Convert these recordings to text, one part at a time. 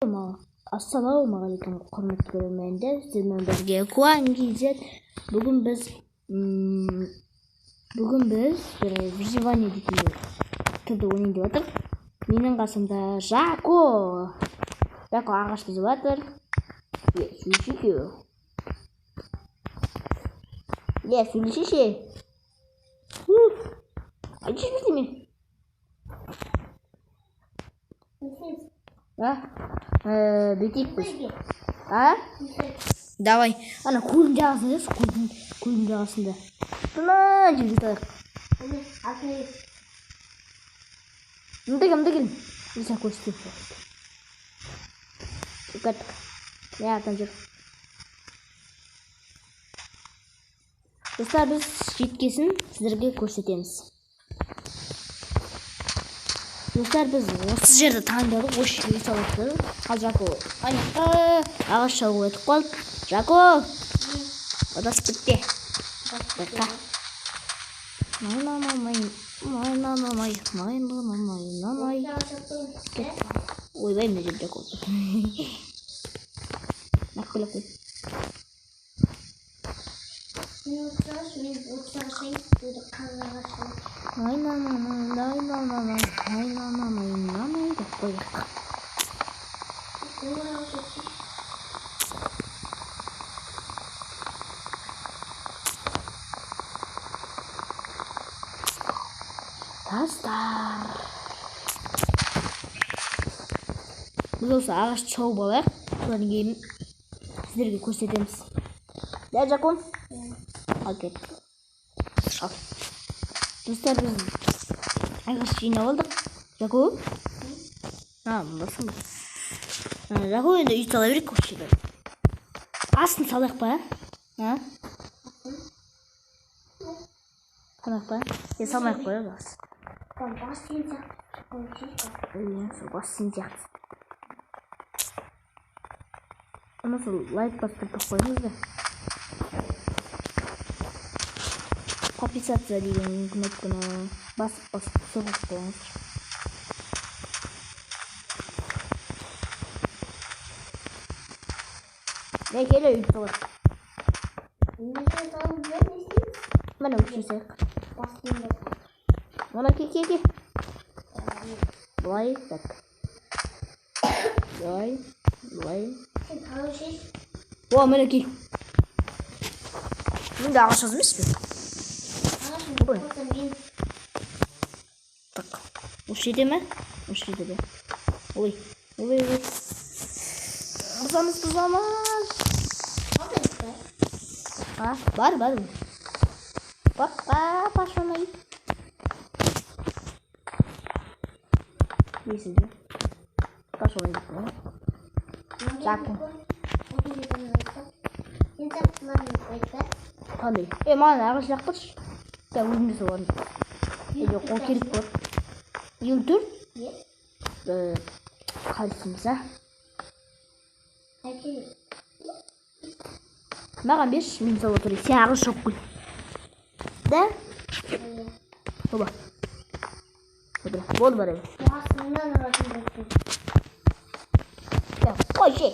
Ассалаумағалейкум, құрметті көрермендер, сіздермен бірге Куан KZ. Бүгін біз выживание дейтін түрде ойнайын деп жатыр. Менің қасымда Жако ағаш бұзып жатыр. Сөйлешеше. Айтшы біздеме. Бүйтейік біз. Давай. Ана көлдің жағасында жүрші, көлдің жағасында. Тұнан жерге тұрайық. Мұнда кел. Bisa көрсетейін. Шықаттық. Артан жүр. Достар, біз жеткесін сіздерге көрсетеміз. Достар, біз осы жерді таңдадық, осы жерге салықты. Ал Жако, ағаш шалуға өтіп қалды. Жако, адасып кетті. Ойбай, мына жерде Жако. Нақпылап қой. Тастар. Біз осы ағаш шауып алайық. Содан кейін сіздерге көрсетеміз. Да, Жако? Окей. Шал. Достар, біз ағаш жинап алдық. Жако? Басым. Жако енді үй сала берейік осы жерде. Астын салайық па, Салайық па? Салмайық қой, бас. Бас сен сияқты. Сол лайк бастырып қойыңыз да. Подписаться деген кнопканы басып соғып қойыңыз. Келе үйіп салайық. Мына өтшін сайық. Мына ке. Бұлай, так. Бұлай. О, мына ке. Мен де ағаш аз емес пе? Так. Осы жерде ме? Осы жерде бе? Ой. Бұзамыз. Бар. Пашамай. Есізді. Пашамай. Жако. Қандай? Маған ағаш жақтыршы. Өзімді соғарым. Қол келіп қор. Ел тұр? Қалысымыз, Маған берші, мен сол отырайын. Сен ағаш жоқ қой. Да? Оба. Болды бар ем. Қой ше.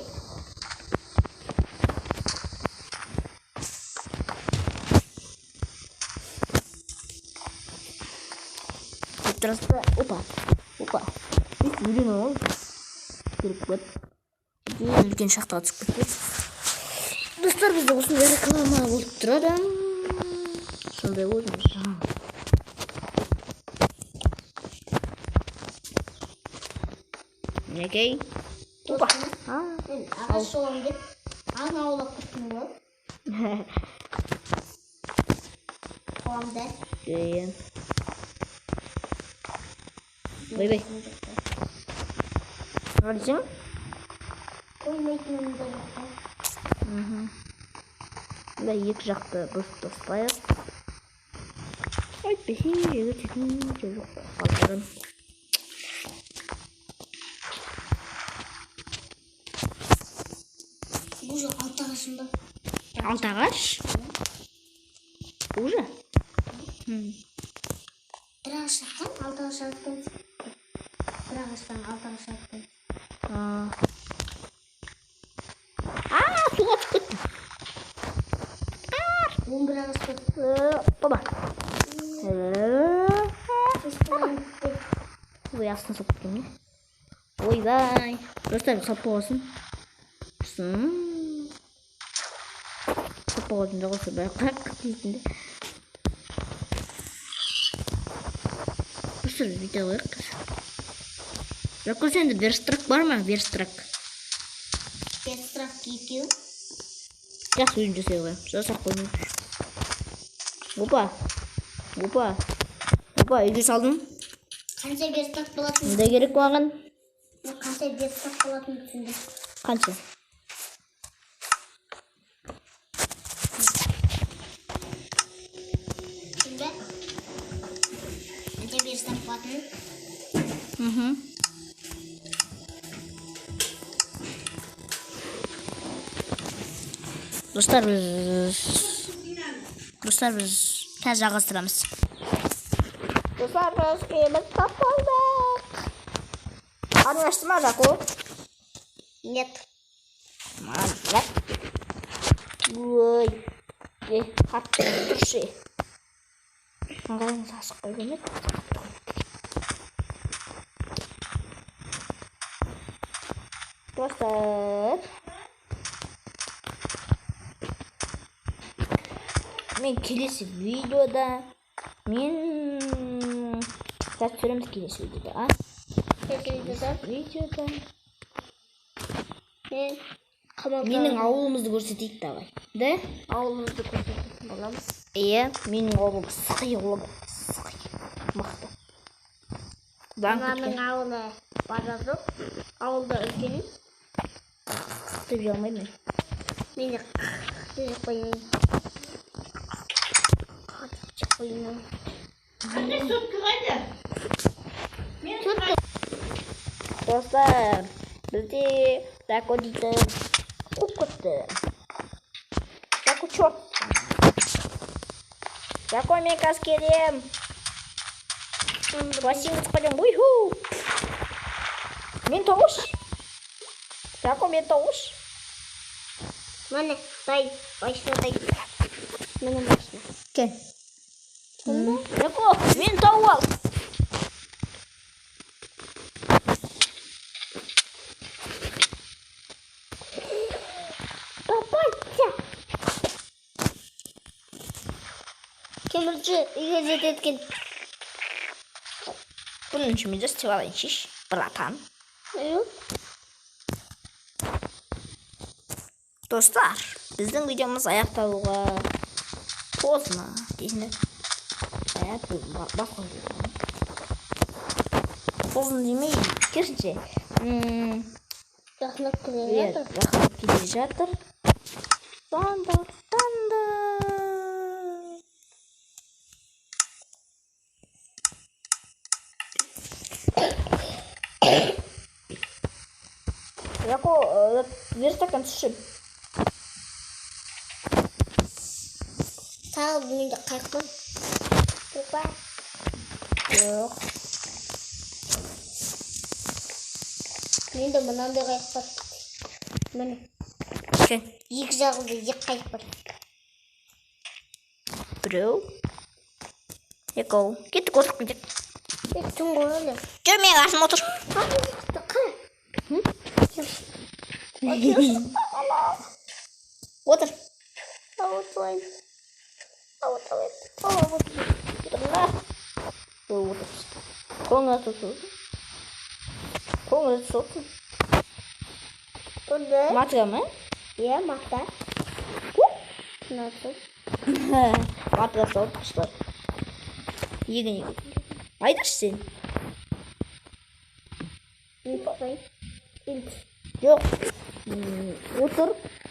Опа. Үйрен ол. Келіп көт. Үлкен шақтаға түсіп кетті. Достар, бізде осындай реклама болып тұрады. Сондай ойымыз. Некей? Опа. Ағаш шолам деп, аңа аулап күттім ғой. Қоғамда. Дейін. Бай. Көрдіңіз? Қоймайтынымды жатыр. Екі жақты достайық. Әйтпесе жегі тетін жоқ. Қалдырын. Бұл жоқ алты ағашым бар. Алты ағаш? Уже? Bir ağaçtan aldı aşağıdan. Bir ağaçtan aldı aşağıdan. астына салып кеткен. Ойбай. Достар, салып болсын. Салып болсын жоғысы бәрі қақ дейтінде. Достар, видео қойық. Жако, сенде верстрак бар ма? Верстрак. Верстрак екеу. Жақсы өзін жасай қойым. Жасақ қойым. Опа, үйге салдым. Қанша верстрак болатын? Не керек маған? Қанша верстрак болатын түсінді? Қанша? Түсінді? Қанша верстрак болатын? Достар, біз қазір жалғастырамыз. Достар, біз кеміз тап болдық. Қарның ашты ма, Жако? Нет. Нет. Ой, қатты тұршы. Аңғайын сасық қойған еді. Достар, мен келесі видеода түсіреміз келесі видеода, а? Видеода менің ауылымызды көрсетейік давай. Да? Ауылымызды көрсететін боламыз. Иә, менің ауылым сықиылы мықты. Ананың ауылы бара жоқ. Ауылда үлкені. Деп жалмаймын мен. Мені қиып қойын. Қандай сотка қайда? Достар, бізде Жако дейді қуып кетті. Жако чорт. Жако, мен қазір келем. Бассейнді қойдым. Уйху. Мен тоғыш. Жако, мен тоғыш. Міне, дай, машина дай. Міне машина. Кел. Жако, мен тауып ал. Темірші үйге жететкен. Bunun için de istihbar edin, bırakın. Dostlar, біздің видеомыз аяқталуға поздно дейсіңдер. Поздно демей, керісінше. Жақынап келе жатыр. Жақынап келе жатыр. Таңдар. Жако, верстакан түсіп. Тағы менде қайық бар. Опа. Жоқ. Менде мынандай қайық бар. Міне. Екі жағында екі қайық бар. Біреу. Екеу. Кетті көрсіп кетек. Түн көрілі. Жүр, мен қасым отыр. Отыр. Ауытайын. Қолыңа тұтсын. Матыға ма? Иә, мата. Насыл. Матыға салып құштар. Егін. Айдыршы сен. Жоқ.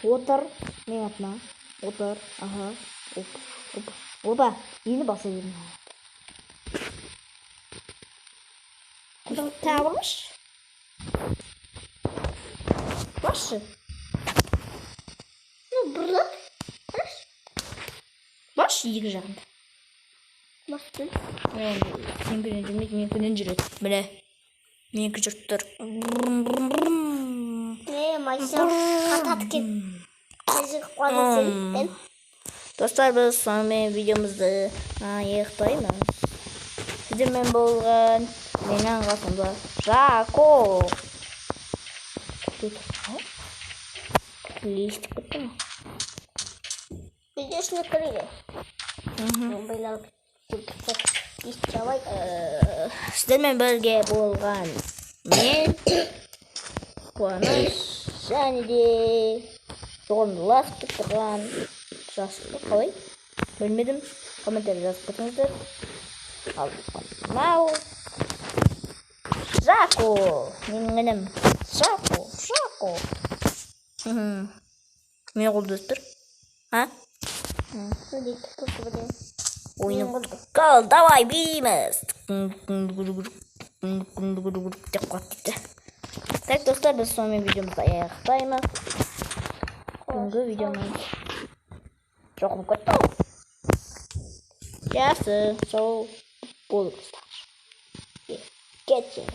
Отыр. Мен атма. Отыр. Аха. Опа. Ені баса берін. Табылмыш. Башы. Бұрлап. Баш екі жағында. Баштың. Сен бірін жүрмейді, мен күнін жүреді. Біле. Менікі жүрттір. Машина қатады кен. Қазір қуанысың. Достар, біз сонымен видеомызды аяқтаймыз. Сіздермен болған Менің қасымда Жако. Листик бітті ма? Видишь, не крылья. Байлар лист жабай. Сіздермен бірге болған мен Қуаныш және де орындаласып тұрған жасты қалай? Білмедім. Комментарий жазып кетіңіздер. Ал мынау Жако. Менің інім Жако. Мен қолдастыр. А? Ойны қал, давай бейміз. Деп қуаттықты. Так, достар, біз сонымен видеомызды аяқтаймыз. Бүгінгі видеомыз жоқым көтті. Жақсы, сол болыңыздар. Кетші.